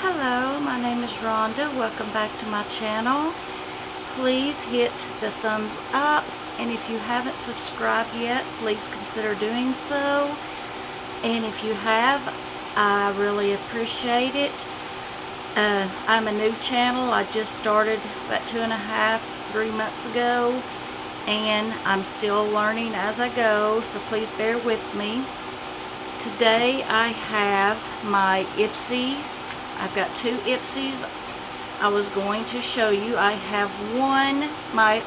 Hello, my name is Rhonda. Welcome back to my channel. Please hit the thumbs up, and if you haven't subscribed yet, please consider doing so. And if you have, I really appreciate it. I'm a new channel. I just started about 3 months ago, and I'm still learning as I go, so please bear with me. Today I have my Ipsy. I've got two Ipsys I was going to show you. I have one, my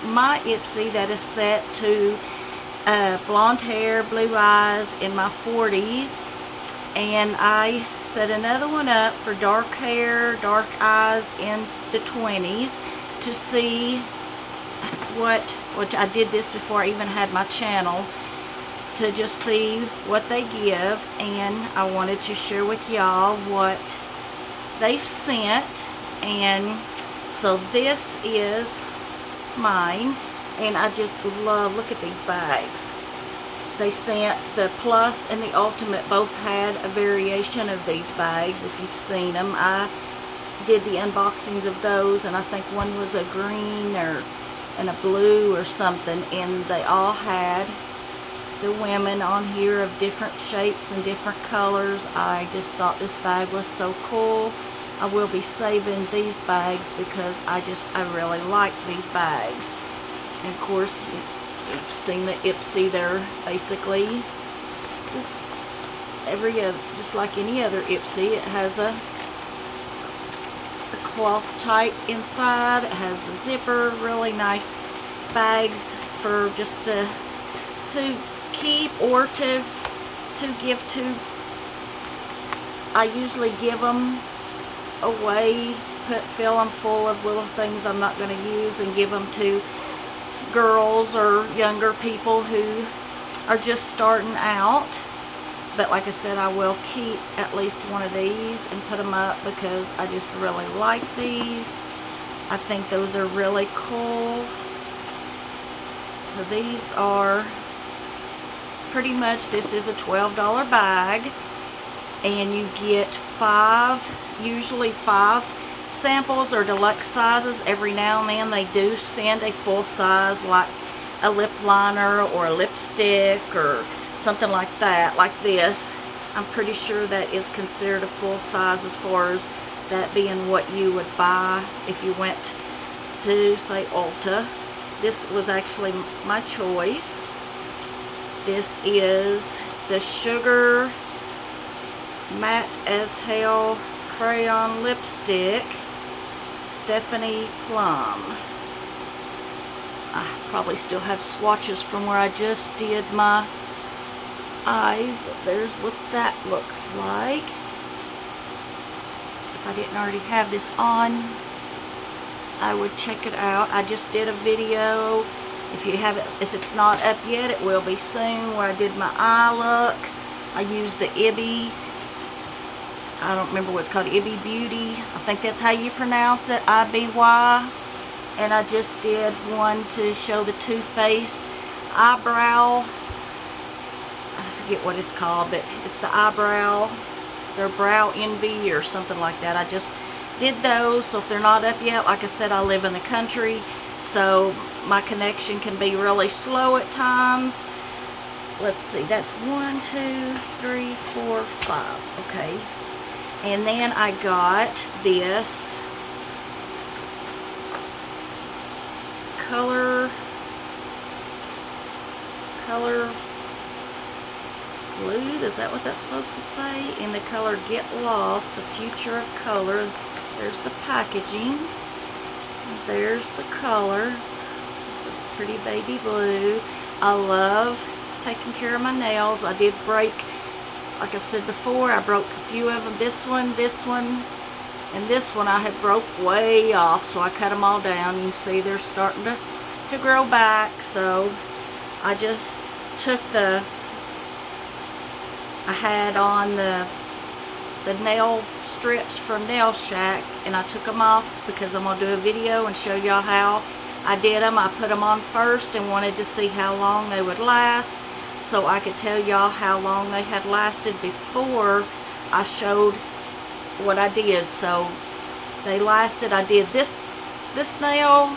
Ipsy that is set to blonde hair, blue eyes in my 40s. And I set another one up for dark hair, dark eyes in the 20s to see what I did this before I even had my channel, to just see what they give. And I wanted to share with y'all what they've sent. And so this is mine, and I just love, look at these bags. They sent the Plus and the Ultimate, both had a variation of these bags. If you've seen them, I did the unboxings of those, and I think one was a green and a blue or something, and they all had the women on here of different shapes and different colors. I just thought this bag was so cool. I will be saving these bags because I really like these bags. And of course, you've seen the Ipsy there. Basically, this just like any other Ipsy, it has a cloth type inside. It has the zipper. Really nice bags for just to keep or to give to. I usually give them away, fill them full of little things I'm not going to use, and give them to girls or younger people who are just starting out. But like I said, I will keep at least one of these and put them up because I just really like these. I think those are really cool. So these are pretty much, this is a $12 bag, and you get usually five samples or deluxe sizes. Every now and then they do send a full size, like a lip liner or a lipstick or something like that, like this. I'm pretty sure that is considered a full size, as far as that being what you would buy if you went to, say, Ulta. This was actually my choice. This is the Sugar Matte as Hell Crayon Lipstick, Stephanie Plum. I probably still have swatches from where I just did my eyes, but there's what that looks like. If I didn't already have this on, I would check it out. I just did a video. If it's not up yet, it will be soon, where I did my eye look. I used the Ibby, I don't remember what it's called, Ipsy Beauty. I think that's how you pronounce it, I-B-Y. And I just did one to show the Too Faced eyebrow. I forget what it's called, but it's the eyebrow, their Brow Envy or something like that. I just did those, so if they're not up yet, like I said, I live in the country, so my connection can be really slow at times. Let's see, that's 1, 2, 3, 4, 5. Okay. And then I got this color blue, is that what that's supposed to say? In the color Get Lost, the Future of Color. There's the packaging. There's the color. It's a pretty baby blue. I love taking care of my nails. I did break, like I've said before, I broke a few of them. This one, and this one I had broke way off, so I cut them all down. You can see they're starting to grow back. So I just took I had on the nail strips from Nail Shack, and I took them off because I'm going to do a video and show y'all how I did them. I put them on first and wanted to see how long they would last, so I could tell y'all how long they had lasted before I showed what I did. So they lasted. I did this nail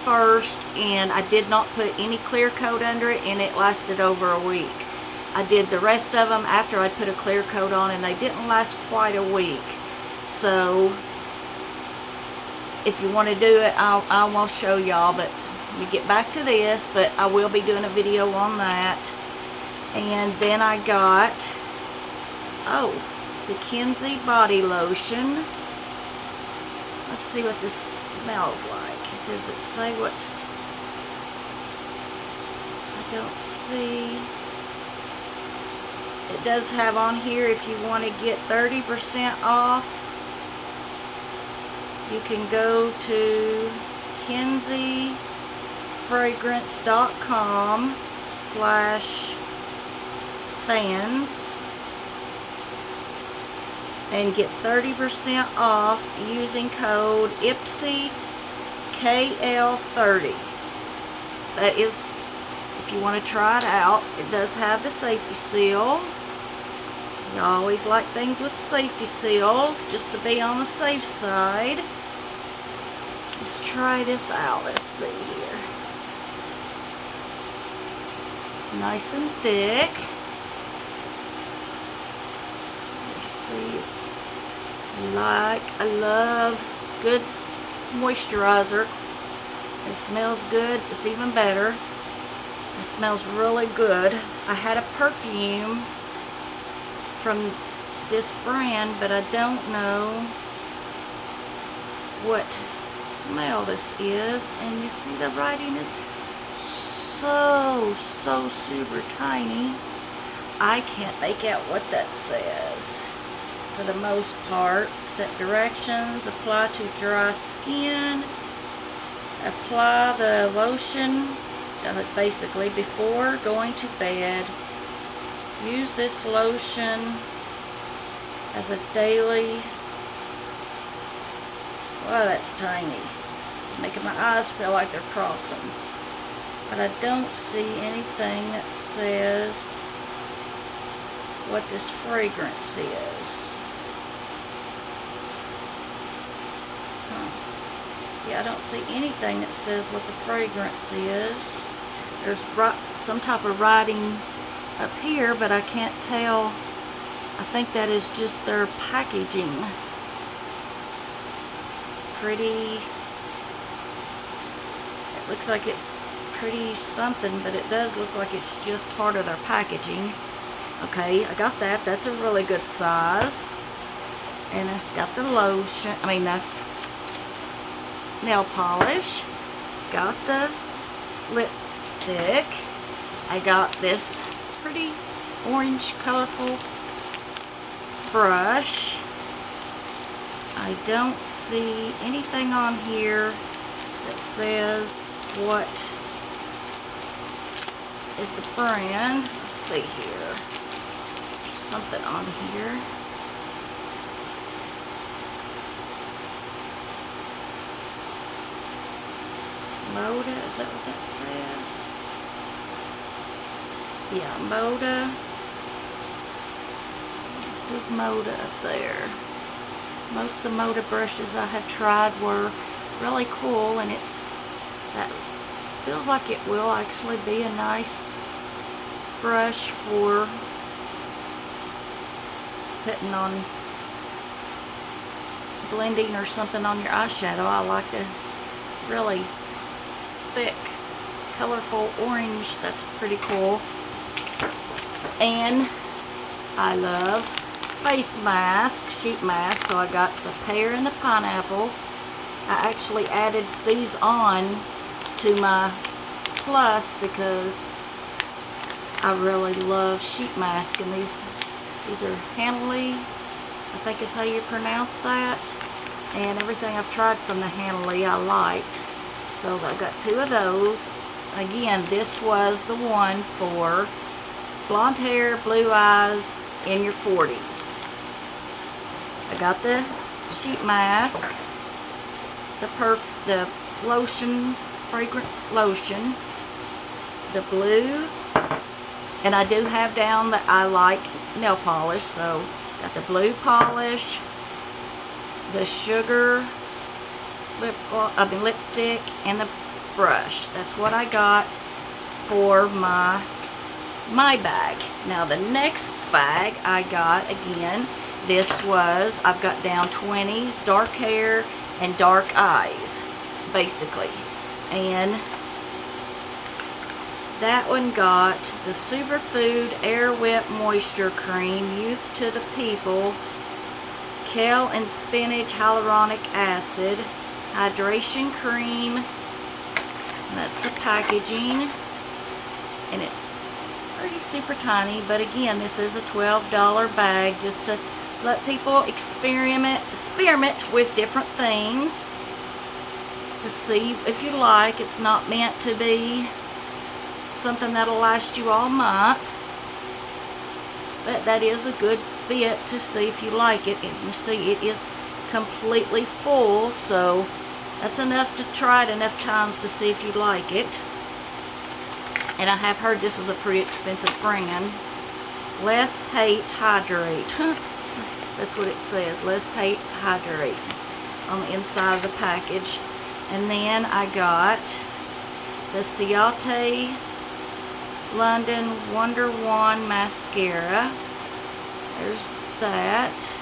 first, and I did not put any clear coat under it, and it lasted over a week. I did the rest of them after I put a clear coat on, and they didn't last quite a week. So if you want to do it, I will show y'all, but let me get back to this. But I will be doing a video on that. And then I got, the Kinsey body lotion. Let's see what this smells like. Does it say what? I don't see. It does have on here, if you want to get 30% off, you can go to kinseyfragrance.com/fans and get 30% off using code Ipsy KL30. That is, if you want to try it out. It does have the safety seal. You always like things with safety seals, just to be on the safe side. Let's try this out. Let's see here. It's nice and thick. You see, it's like, I love good moisturizer. It smells good. It's even better. It smells really good. I had a perfume from this brand, but I don't know what smell this is. And you see the writing is so super tiny. I can't make out what that says for the most part, except directions. Apply to dry skin. Apply the lotion basically before going to bed. Use this lotion as a daily. Wow, that's tiny. Making my eyes feel like they're crossing. But I don't see anything that says what this fragrance is. Yeah, I don't see anything that says what the fragrance is. There's some type of writing up here, but I can't tell. I think that is just their packaging. Pretty. It looks like it's pretty something, but it does look like it's just part of their packaging. Okay, I got that. That's a really good size. And I got the lotion. I mean the nail polish. Got the lipstick. I got this pretty orange colorful brush. I don't see anything on here that says what is the brand. Let's see here. There's something on here. Moda, is that what that says? Yeah, Moda. It says Moda up there. Most of the Moda brushes I have tried were really cool, and that feels like it will actually be a nice brush for putting on, blending or something on your eyeshadow. I like the really thick, colorful orange. That's pretty cool. And I love face mask, sheet mask, so I got the pear and the pineapple. I actually added these on to my plus because I really love sheet mask, and these are Hanley, I think is how you pronounce that, and everything I've tried from the Hanley I liked, so I've got two of those. Again, this was the one for blonde hair, blue eyes, in your 40s. I got the sheet mask, the lotion, fragrant lotion, the blue, and I do have down that I like nail polish, so got the blue polish, the sugar lipstick, and the brush. That's what I got for my bag. Now the next bag I got, again, I've got down 20s, dark hair, and dark eyes, basically. And that one got the Superfood Air Whip Moisture Cream, Youth to the People, Kale and Spinach Hyaluronic Acid, Hydration Cream, and that's the packaging. And it's pretty super tiny, but again, this is a $12 bag just to let people experiment with different things to see if you like. It's not meant to be something that'll last you all month, but that is a good bit to see if you like it. And you see it is completely full, so that's enough to try it enough times to see if you like it. And I have heard this is a pretty expensive brand. Less Hate Hydrate. That's what it says. Less Hate Hydrate on the inside of the package. And then I got the Ciate London Wonder Wand Mascara. There's that.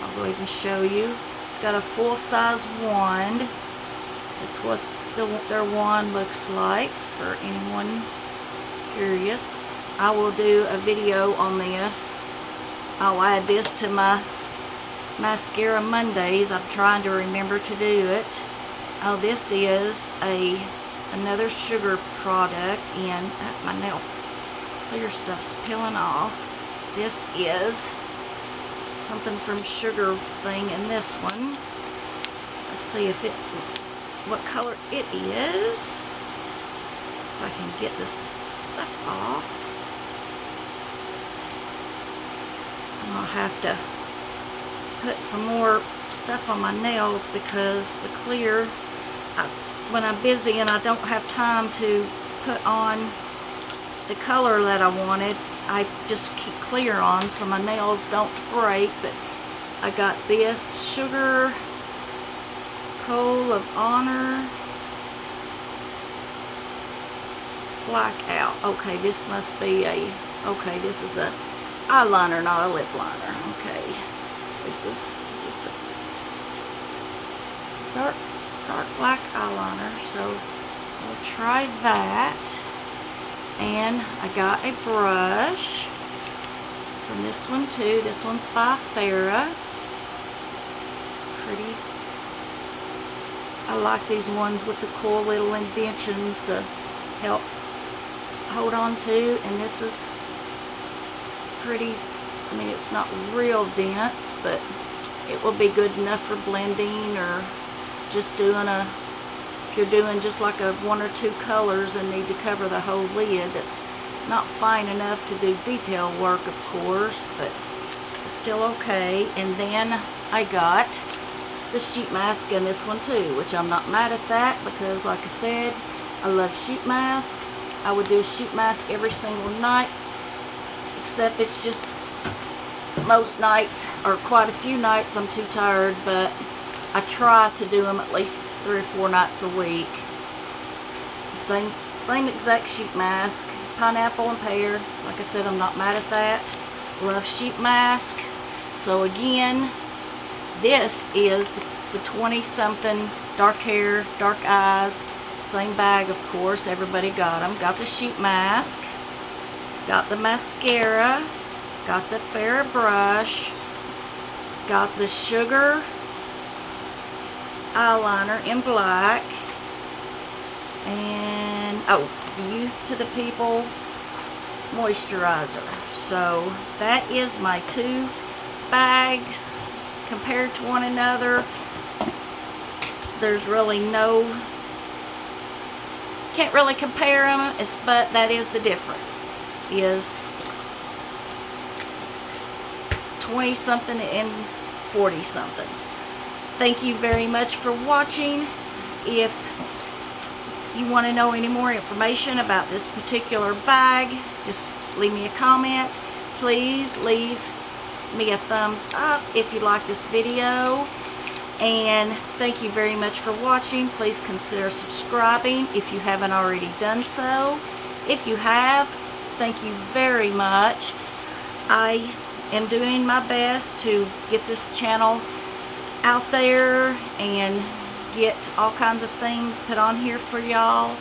I'll go ahead and show you. It's got a full-size wand. It's what their wand looks like for anyone curious. I will do a video on this. I'll add this to my Mascara Mondays. I'm trying to remember to do it. Oh, this is another sugar product, and my nail clear stuff's peeling off. This is something from Sugar Thing in this one. Let's see what color it is. If I can get this stuff off. I'll have to put some more stuff on my nails because the clear, when I'm busy and I don't have time to put on the color that I wanted, I just keep clear on so my nails don't break. But I got this Sugar Coal of Honor Blackout. Okay, this must be okay, this is a eyeliner, not a lip liner. Okay, this is just a dark black eyeliner, so we'll try that. And I got a brush from this one too. This one's by Farrah. Pretty. I like these ones with the cool little indentions to help hold on to, and this is pretty. I mean, it's not real dense, but it will be good enough for blending or just doing if you're doing just like one or two colors and need to cover the whole lid. That's not fine enough to do detail work, of course, but it's still okay. And then I got the sheet mask in this one too, which I'm not mad at that because, like I said, I love sheet mask. I would do a sheet mask every single night, except it's just most nights, or quite a few nights, I'm too tired, but I try to do them at least 3 or 4 nights a week. Same exact sheet mask, pineapple and pear. Like I said, I'm not mad at that. Love sheet mask. So again, this is the 20-something dark hair, dark eyes. Same bag, of course. Everybody got them. Got the sheet mask. Got the mascara. Got the Farrah brush. Got the Sugar eyeliner in black. And, oh, the Youth to the People moisturizer. So that is my 2 bags compared to one another. There's really can't really compare them, but that is the difference, is 20-something and 40-something. Thank you very much for watching. If you want to know any more information about this particular bag, just leave me a comment. Please leave me a thumbs up if you like this video. And thank you very much for watching. Please consider subscribing if you haven't already done so. If you have, thank you very much. I am doing my best to get this channel out there and get all kinds of things put on here for y'all.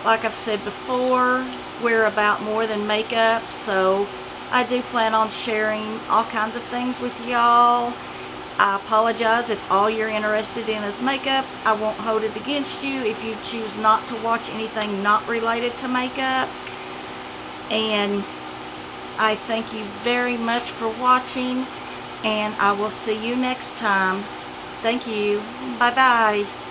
Like I've said before, we're about more than makeup, so I do plan on sharing all kinds of things with y'all. I apologize if all you're interested in is makeup. I won't hold it against you if you choose not to watch anything not related to makeup. And I thank you very much for watching, and I will see you next time. Thank you. Bye-bye.